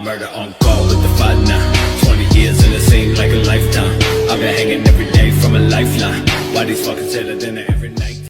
Murder on call with the fight now. 20 years and it seems like a lifetime. I've been hanging every day from a lifeline. Why these fuckers better than every night?